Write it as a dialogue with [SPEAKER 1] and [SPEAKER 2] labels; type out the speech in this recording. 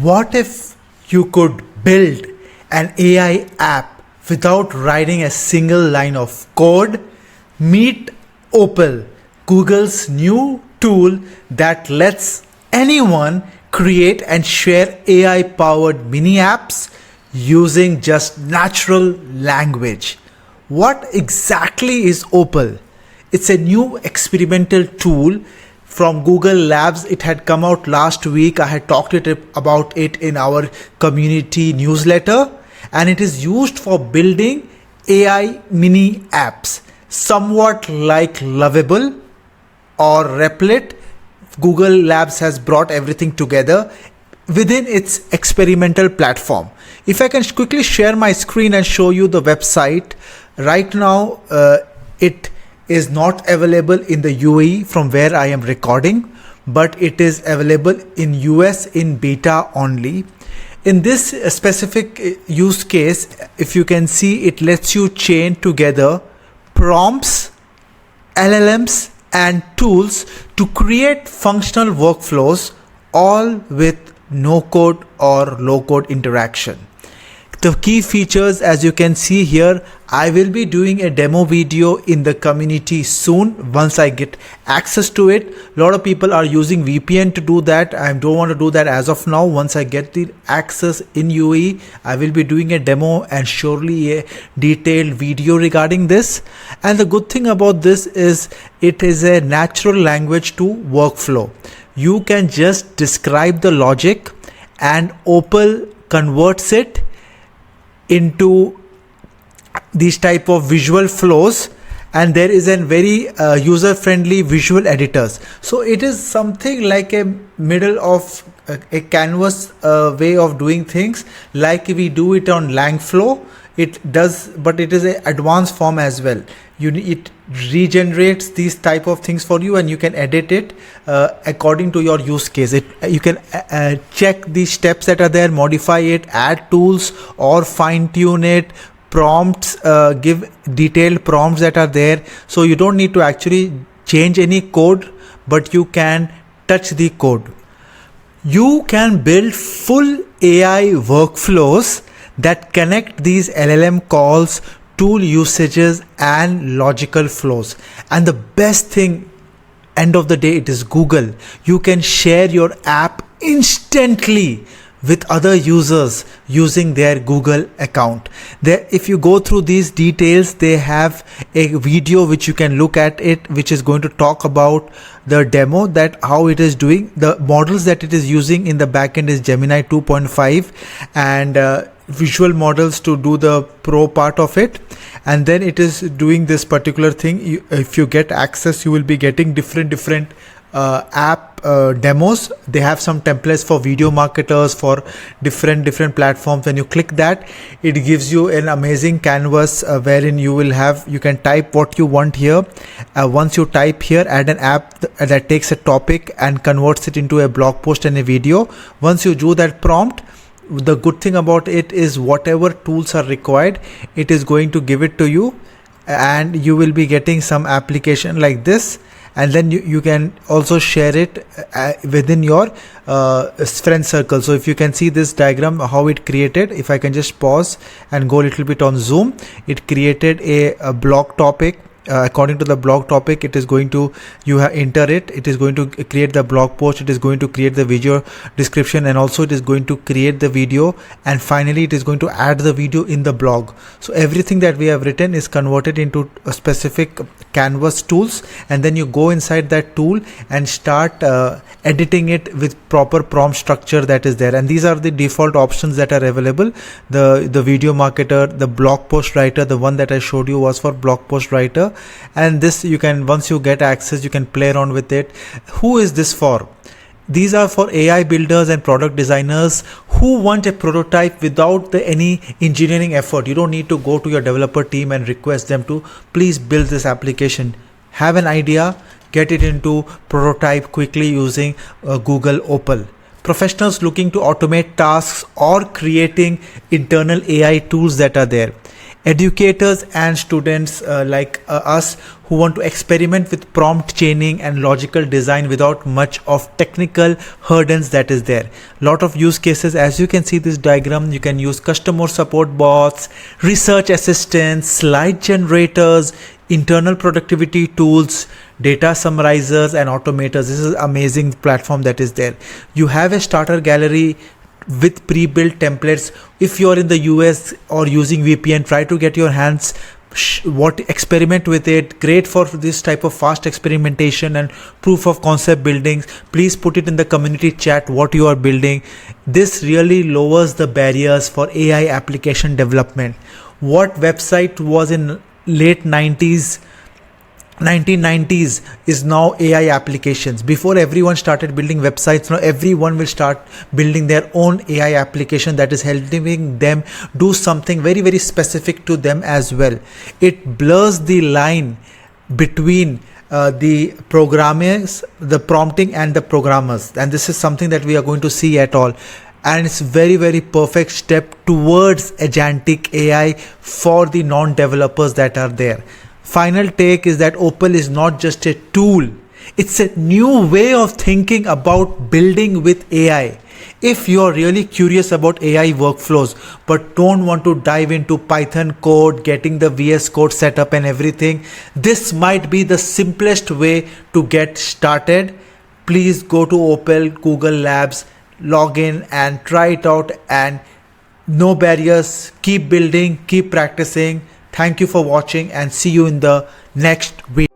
[SPEAKER 1] What if you could build an AI app without writing a single line of code? Meet Opal, Google's new tool that lets anyone create and share AI powered mini apps using just natural language. What exactly is Opal? It's a new experimental tool from Google Labs. It had come out last week. I had talked about it in our community newsletter, and it is used for building AI mini apps, somewhat like Lovable or Replit. Google Labs has brought everything together within its experimental platform. If I can quickly share my screen and show you the website. Right now, it is not available in the UAE from where I am recording, but it is available in US in beta only. In this specific use case, if you can see, it lets you chain together prompts, LLMs, and tools to create functional workflows, all with no code or low code interaction. The key features, as you can see here, I will be doing a demo video in the community soon once I get access to it. A lot of people are using VPN to do that. I don't want to do that as of now. Once I get the access in UAE, I will be doing a demo and surely a detailed video regarding this. And the good thing about this is it is a natural language to workflow. You can just describe the logic and Opal converts it into these type of visual flows, and there is a very user-friendly visual editors. So it is something like a middle of a canvas way of doing things, like we do it on Langflow. It does, but it is an advanced form as well. It regenerates these type of things for you, and you can edit it according to your use case. You can check the steps that are there, modify it, add tools, or fine tune it. Prompts, give detailed prompts that are there, so you don't need to actually change any code, but you can touch the code. You can build full AI workflows that connect these LLM calls, tool usages, and logical flows. And the best thing, end of the day, it is Google. You can share your app instantly with other users using their Google account. If you go through these details, they have a video which you can look at it, which is going to talk about the demo, that how it is doing. The models that it is using in the backend is Gemini 2.5 and visual models to do the pro part of it. And then it is doing this particular thing. If you get access, you will be getting different app demos. They have some templates for video marketers for different platforms. When you click that, it gives you an amazing canvas wherein you can type what you want here. Once you type here, add an app that takes a topic and converts it into a blog post and a video. Once you do that prompt, the good thing about it is whatever tools are required, it is going to give it to you, and you will be getting some application like this. And then you can also share it within your friend circle. So if you can see this diagram, how it created, if I can just pause and go a little bit on zoom, it created a blog topic. According to the blog topic, it is going to, enter it, it is going to create the blog post, it is going to create the video description, and also it is going to create the video, and finally it is going to add the video in the blog. So everything that we have written is converted into a specific canvas tools, and then you go inside that tool and start editing it with proper prompt structure that is there. And these are the default options that are available. The video marketer, the blog post writer, the one that I showed you was for blog post writer. And this, you can, once you get access, you can play around with it. Who is this for? These are for AI builders and product designers who want a prototype without any engineering effort. You don't need to go to your developer team and request them to please build this application. Have an idea, get it into prototype quickly using Google Opal. Professionals looking to automate tasks or creating internal AI tools that are there. educators and students like us who want to experiment with prompt chaining and logical design without much of technical hurdles that is there. Lot of use cases, as you can see this diagram. You can use customer support bots, research assistants, slide generators, internal productivity tools, data summarizers and automators. This is amazing platform that is there. You have a starter gallery with pre-built templates. If you're in the US or using VPN, try to get your hands experiment with it. Great for this type of fast experimentation and proof of concept buildings. Please put it in the community chat what you are building. This really lowers the barriers for AI application development. What website was in late 1990s is now AI applications. Before everyone started building websites, now everyone will start building their own AI application that is helping them do something very, very specific to them as well. It blurs the line between the programmers, the prompting and the programmers, and this is something that we are going to see at all. And it's very, very perfect step towards agentic AI for the non-developers that are there. Final take is that Opal is not just a tool, it's a new way of thinking about building with AI. If you're really curious about AI workflows but don't want to dive into Python code, getting the VS Code set up and everything, this might be the simplest way to get started. Please go to Opal Google Labs, log in and try it out, and no barriers. Keep building, keep practicing. Thank you for watching and see you in the next video.